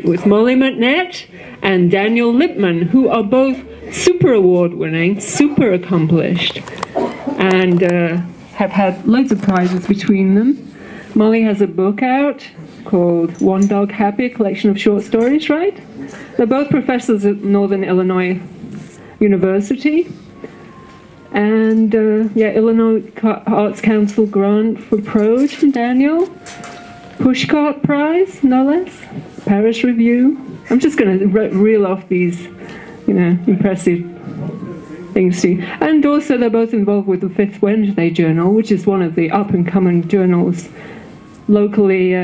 with Molly Mcnett and Daniel Libman, who are both super award-winning, super accomplished, and have had loads of prizes between them. Molly has a book out called One Dog Happy, a collection of short stories, right? They're both professors at Northern Illinois University. And, Illinois Arts Council grant for prose from Daniel. Pushcart Prize, no less. Paris Review. I'm just going to reel off these, impressive things to you. And also they're both involved with the Fifth Wednesday Journal, which is one of the up-and-coming journals locally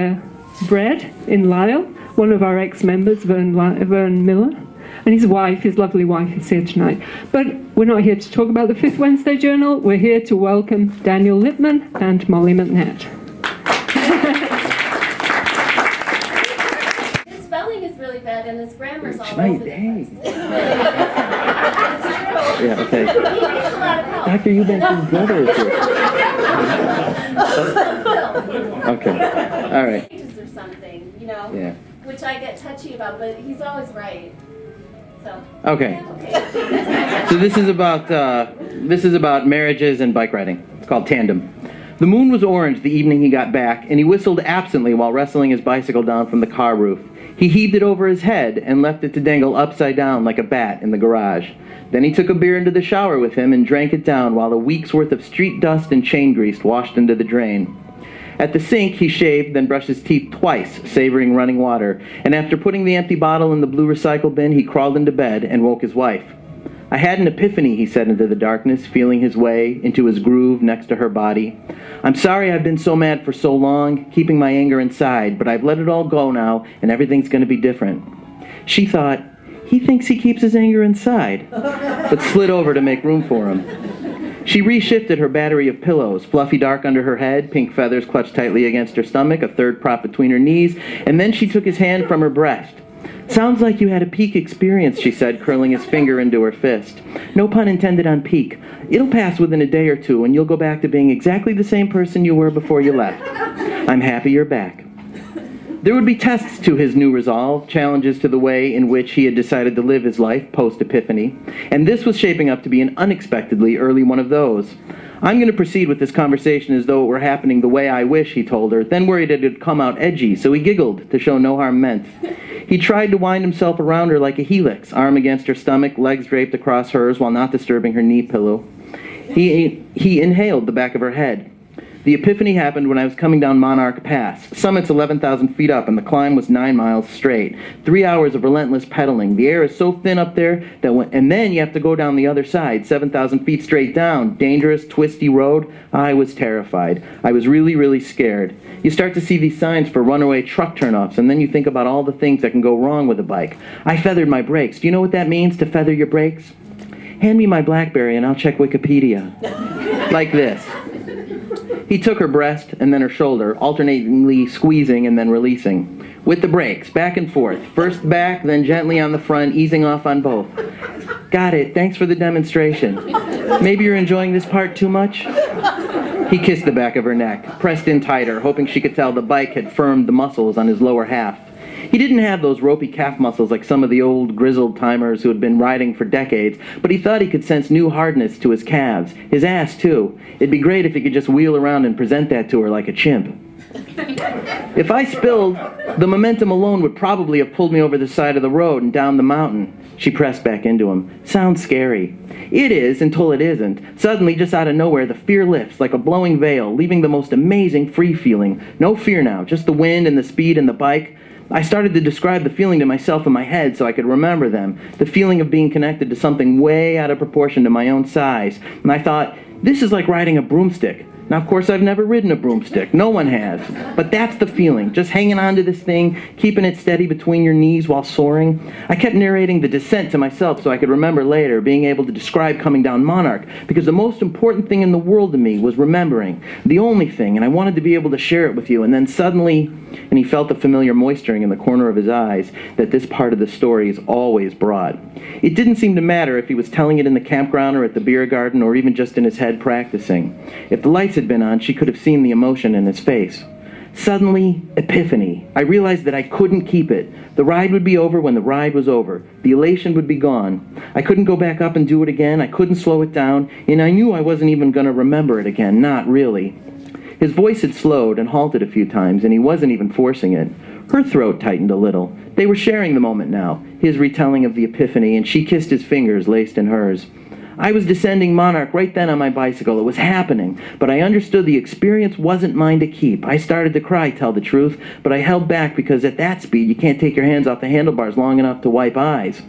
bred in Lisle. One of our ex-members, Vern Miller, and his wife, his lovely wife, is here tonight. But we're not here to talk about the Fifth Wednesday Journal. We're here to welcome Daniel Libman and Molly Mcnett. His spelling is really bad, and his grammar's all over the place. Yeah, okay. He needs a lot of help. Dr. Eubanks' brother is here. Okay, all right. Or something, Yeah. which I get touchy about, but he's always right. So. Okay. So this is about marriages and bike riding. It's called Tandem. The moon was orange the evening he got back, and he whistled absently while wrestling his bicycle down from the car roof. He heaved it over his head and left it to dangle upside down like a bat in the garage. Then he took a beer into the shower with him and drank it down while a week's worth of street dust and chain grease washed into the drain. At the sink, he shaved, then brushed his teeth twice, savoring running water, and after putting the empty bottle in the blue recycle bin, he crawled into bed and woke his wife. "I had an epiphany," he said into the darkness, feeling his way into his groove next to her body. "I'm sorry I've been so mad for so long, keeping my anger inside, but I've let it all go now, and everything's going to be different." She thought, he thinks he keeps his anger inside, but slid over to make room for him. She reshifted her battery of pillows, fluffy dark under her head, pink feathers clutched tightly against her stomach, a third prop between her knees, and then she took his hand from her breast. "Sounds like you had a peak experience," she said, curling his finger into her fist. "No pun intended on peak. It'll pass within a day or two, and you'll go back to being exactly the same person you were before you left. I'm happy you're back." There would be tests to his new resolve, challenges to the way in which he had decided to live his life post-epiphany, and this was shaping up to be an unexpectedly early one of those. "I'm going to proceed with this conversation as though it were happening the way I wish," he told her, then worried it would come out edgy, so he giggled to show no harm meant. He tried to wind himself around her like a helix, arm against her stomach, legs draped across hers while not disturbing her knee pillow. He inhaled the back of her head. The epiphany happened when I was coming down Monarch Pass. Summit's 11,000 feet up, and the climb was 9 miles straight. 3 hours of relentless pedaling. The air is so thin up there and then you have to go down the other side, 7,000 feet straight down. Dangerous, twisty road. I was terrified. I was really, really scared. You start to see these signs for runaway truck turnoffs, and then you think about all the things that can go wrong with a bike. I feathered my brakes. Do you know what that means, to feather your brakes? Hand me my BlackBerry and I'll check Wikipedia. Like this. He took her breast and then her shoulder, alternately squeezing and then releasing. With the brakes, back and forth. First back, then gently on the front, easing off on both. "Got it. Thanks for the demonstration. Maybe you're enjoying this part too much?" He kissed the back of her neck, pressed in tighter, hoping she could tell the bike had firmed the muscles on his lower half. He didn't have those ropey calf muscles like some of the old grizzled timers who had been riding for decades, but he thought he could sense new hardness to his calves. His ass, too. It'd be great if he could just wheel around and present that to her like a chimp. "If I spilled, the momentum alone would probably have pulled me over the side of the road and down the mountain." She pressed back into him. "Sounds scary." "It is, until it isn't. Suddenly, just out of nowhere, the fear lifts like a blowing veil, leaving the most amazing free feeling. No fear now, just the wind and the speed and the bike. I started to describe the feeling to myself in my head so I could remember them. The feeling of being connected to something way out of proportion to my own size. And I thought, this is like riding a broomstick. Now, of course, I've never ridden a broomstick. No one has. But that's the feeling. Just hanging on to this thing, keeping it steady between your knees while soaring. I kept narrating the descent to myself so I could remember later, being able to describe coming down Monarch, because the most important thing in the world to me was remembering. The only thing, and I wanted to be able to share it with you. And then suddenly, and he felt the familiar moisturing in the corner of his eyes that this part of the story is always brought. It didn't seem to matter if he was telling it in the campground or at the beer garden or even just in his head practicing. If the lights had been on, she could have seen the emotion in his face. Suddenly, epiphany. I realized that I couldn't keep it. The ride would be over when the ride was over. The elation would be gone. I couldn't go back up and do it again. I couldn't slow it down. And I knew I wasn't even going to remember it again. Not really. His voice had slowed and halted a few times, and he wasn't even forcing it. Her throat tightened a little. They were sharing the moment now, his retelling of the epiphany, and she kissed his fingers laced in hers. I was descending Monarch right then on my bicycle. It was happening, but I understood the experience wasn't mine to keep. I started to cry, tell the truth, but I held back because at that speed you can't take your hands off the handlebars long enough to wipe eyes.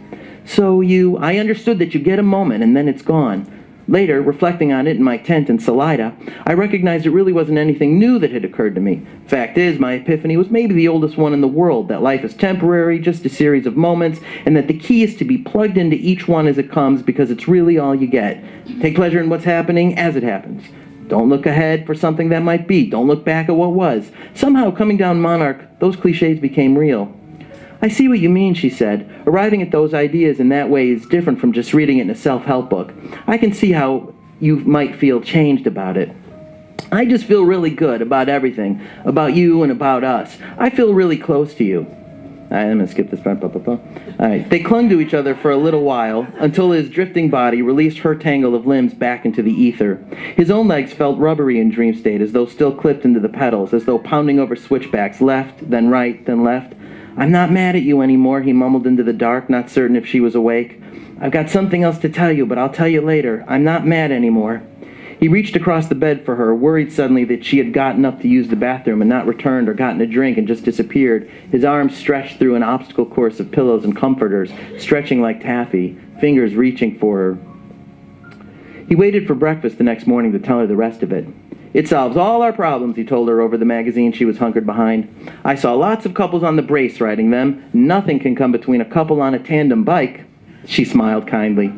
I understood that you get a moment and then it's gone. Later, reflecting on it in my tent in Salida, I recognized it really wasn't anything new that had occurred to me. Fact is, my epiphany was maybe the oldest one in the world, that life is temporary, just a series of moments, and that the key is to be plugged into each one as it comes because it's really all you get. Take pleasure in what's happening as it happens. Don't look ahead for something that might be. Don't look back at what was. Somehow, coming down Monarch, those cliches became real. I see what you mean, she said. Arriving at those ideas in that way is different from just reading it in a self-help book. I can see how you might feel changed about it. I just feel really good about everything, about you and about us. I feel really close to you. I'm going to skip this part. All right. They clung to each other for a little while until his drifting body released her tangle of limbs back into the ether. His own legs felt rubbery in dream state, as though still clipped into the pedals, as though pounding over switchbacks, left, then right, then left. I'm not mad at you anymore, he mumbled into the dark, not certain if she was awake. I've got something else to tell you, but I'll tell you later. I'm not mad anymore. He reached across the bed for her, worried suddenly that she had gotten up to use the bathroom and not returned or gotten a drink and just disappeared. His arms stretched through an obstacle course of pillows and comforters, stretching like taffy, fingers reaching for her. He waited for breakfast the next morning to tell her the rest of it. It solves all our problems, he told her over the magazine she was hunkered behind. I saw lots of couples on the brace riding them. Nothing can come between a couple on a tandem bike. She smiled kindly.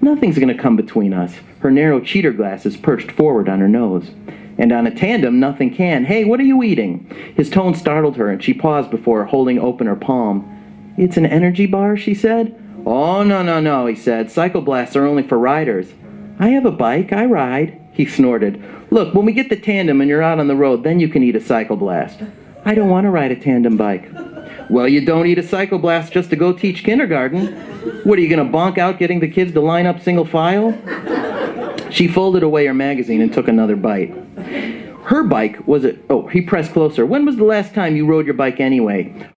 Nothing's going to come between us. Her narrow cheater glasses perched forward on her nose. And on a tandem, nothing can. Hey, what are you eating? His tone startled her, and she paused before holding open her palm. It's an energy bar, she said. Oh, no, he said. Cycloblasts are only for riders. I have a bike. I ride. He snorted. Look, when we get the tandem and you're out on the road, then you can eat a cycloblast. I don't want to ride a tandem bike. Well, you don't eat a cycloblast just to go teach kindergarten. What, are you going to bonk out getting the kids to line up single file? She folded away her magazine and took another bite. Her bike was he pressed closer. When was the last time you rode your bike anyway?